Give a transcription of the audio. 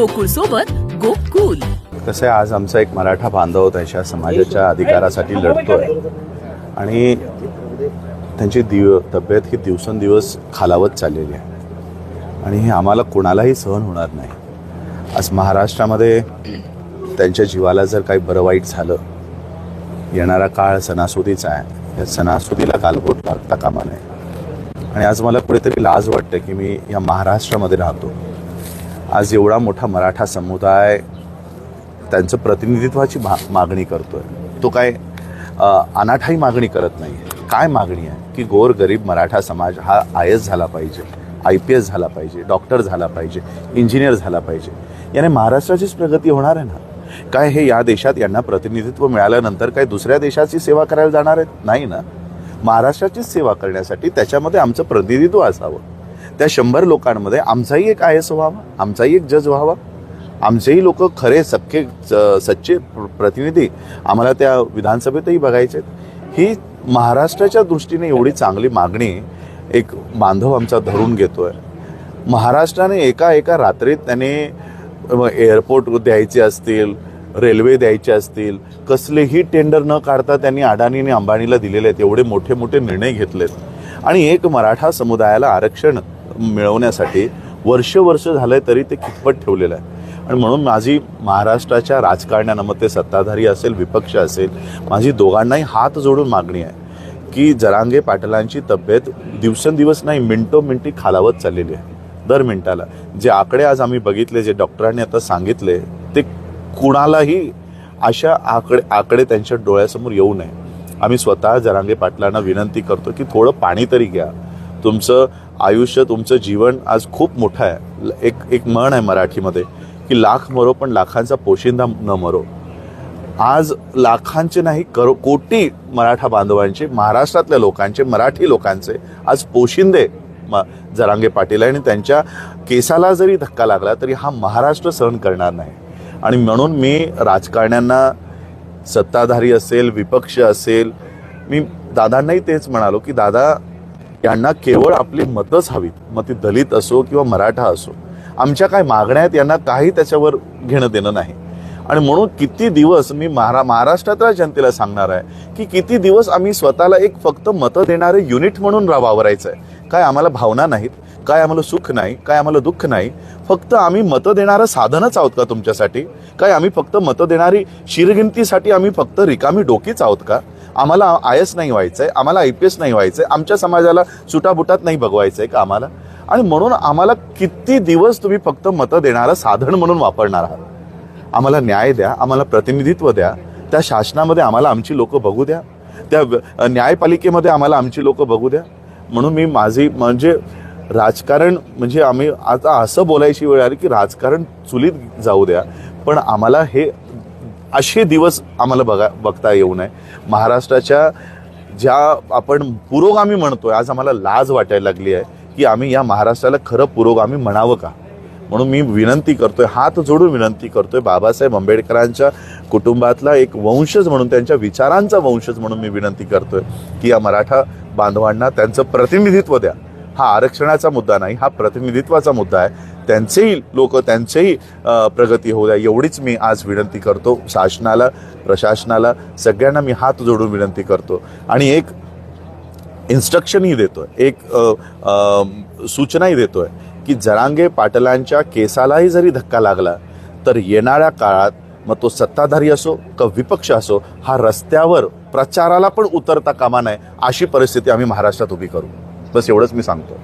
गोकुळ सोबत गोकुल. कसं आहे, आज आमचा एक मराठा बांधव त्याच्या समाजाच्या अधिकारासाठी लढतोय आणि त्यांची तब्येत ही दिवसेंदिवस खालावत चाललेली आहे आणि हे आम्हाला कोणालाही सहन होणार नाही. आज महाराष्ट्रामध्ये त्यांच्या जीवाला जर काही बरं वाईट झालं, येणारा काळ सणासुदीचा आहे, या सणासुदीला गालबोट लागता कामा नये. आणि आज मला कुठेतरी लाज वाटते की मी या महाराष्ट्रामध्ये राहतो. आज एवढा मोठा मराठा समुदाय त्यांचं प्रतिनिधित्वाची मागणी करतोय. तो काय अनाठाई मागणी करत नाही. काय मागणी आहे की गोरगरीब मराठा समाज हा IAS झाला पाहिजे, IPS झाला पाहिजे, डॉक्टर झाला पाहिजे, इंजिनियर झाला पाहिजे. याने महाराष्ट्राचीच प्रगती होणार आहे ना. काय हे या देशात यांना प्रतिनिधित्व मिळाल्यानंतर काय दुसऱ्या देशाची सेवा करायला जाणार आहेत? नाही ना. महाराष्ट्राचीच सेवा करण्यासाठी त्याच्यामध्ये आमचं प्रतिनिधित्व असावं. त्या 100 लोकांमध्ये आमचाही एक IAS व्हावा, आमचाही एक जज व्हावा, आमचेही लोक खरे सख्खे सच्चे प्रतिनिधी आम्हाला त्या विधानसभेतही बघायचे. ही महाराष्ट्राच्या दृष्टीने एवढी चांगली मागणी एक बांधव आमचा धरून घेतोय. महाराष्ट्राने एका रात्रीत त्याने एअरपोर्ट द्यायचे असतील, रेल्वे द्यायचे असतील, कसलेही टेंडर न काढता त्यांनी अडाणीने अंबानीला दिलेले आहेत. एवढे मोठे मोठे निर्णय घेतलेत आणि एक मराठा समुदायाला आरक्षण मिळवण्यासाठी वर्ष झालंय तरी ते खितपत ठेवलेलं आहे. आणि म्हणून माझी महाराष्ट्राच्या राजकारण्यांना, मग ते सत्ताधारी असेल विपक्ष असेल, माझी दोघांनाही हात जोडून मागणी आहे की जरांगे पाटलांची तब्येत दिवसेंदिवस नाही मिनिटोमिनिटी खालावत चाललेली आहे. दर मिनिटाला जे आकडे आज आम्ही बघितले, जे डॉक्टरांनी आता सांगितले, ते कुणालाही अशा आकडे त्यांच्या डोळ्यासमोर येऊ नये. आम्ही स्वतः जरांगे पाटलांना विनंती करतो की थोडं पाणी तरी घ्या. तुमचं आयुष्य, तुमचं जीवन आज खूप मोठं आहे. एक म्हण आहे मराठीमध्ये की लाख मरो पण लाखांचा पोशिंदा न मरो. आज लाखांचे नाही कोटी मराठा बांधवांचे, महाराष्ट्रातल्या लोकांचे, मराठी लोकांचे आज पोशिंदे जरांगे पाटील आहे आणि त्यांच्या केसाला जरी धक्का लागला तरी हा महाराष्ट्र सहन करणार नाही. आणि म्हणून मी राजकारण्यांना, सत्ताधारी असेल विपक्ष असेल, मी दादांनाही तेच म्हणालो की दादा, यांना केवळ आपली मतच हवीत. मग ती दलित असो किंवा मराठा असो, आमच्या काय मागण्या आहेत यांना काही त्याच्यावर घेणं देणं नाही. आणि म्हणून किती दिवस मी महाराष्ट्रातल्या जनतेला सांगणार आहे की किती दिवस आम्ही स्वतःला एक फक्त मतं देणारे युनिट म्हणून वावरायचं आहे. काय आम्हाला भावना नाहीत, काय आम्हाला सुख नाही, काय आम्हाला दुःख नाही. फक्त आम्ही मतं देणारं साधनच आहोत का तुमच्यासाठी? काय आम्ही फक्त मतं देणारी शिरगिनतीसाठी आम्ही फक्त रिकामी डोकीच आहोत का? आम्हाला IAS नाही व्हायचंय, आम्हाला IPS नाही व्हायचंय, आमच्या समाजाला सुटाबुटात नाही बघवायचंय का आम्हाला? आणि म्हणून आम्हाला किती दिवस तुम्ही फक्त मतं देणारं साधन म्हणून वापरणार आहात? आम्हाला न्याय द्या, आम्हाला प्रतिनिधित्व द्या. त्या शासनामध्ये आम्हाला आमची लोक बघू द्या, त्या न्यायपालिकेमध्ये आम्हाला आमची लोक बघू द्या. म्हणून मी माझी म्हणजे राजकारण म्हणजे आम्ही आता असं बोलायची वेळ आली की राजकारण चुलीत जाऊ द्या, पण आम्हाला हे असे दिवस आम्हाला बघता येऊ नये. महाराष्ट्राच्या ज्या आपण पुरोगामी म्हणतोय, आज आम्हाला लाज वाटायला लागली आहे की आम्ही या महाराष्ट्राला खरं पुरोगामी म्हणावं का? म्हणून मी विनंती करतोय, हात जोडून विनंती करतोय, बाबासाहेब आंबेडकरांच्या कुटुंबातला एक वंशज म्हणून, त्यांच्या विचारांचा वंशज म्हणून मी विनंती करतोय की या मराठा बांधवांना त्यांचं प्रतिनिधित्व द्या. हा आरक्षणाचा मुद्दा नाही, हा प्रतिनिधित्वाचा मुद्दा आहे. त्यांचेही लोक, त्यांचेही प्रगती होऊ द्या, एवढीच मी आज विनंती करतो. शासनाला, प्रशासनाला, सगळ्यांना मी हात जोडून विनंती करतो आणि एक इन्स्ट्रक्शनही देतोय, एक सूचनाही देतोय की जरांगे पाटलांच्या केसालाही जरी धक्का लागला तर येणाऱ्या काळात, मग तो सत्ताधारी असो का विपक्ष असो, हा रस्त्यावर प्रचाराला पण उतरता कामा नये अशी परिस्थिती आम्ही महाराष्ट्रात उभी करू. बस एवढंच मी सांगतो.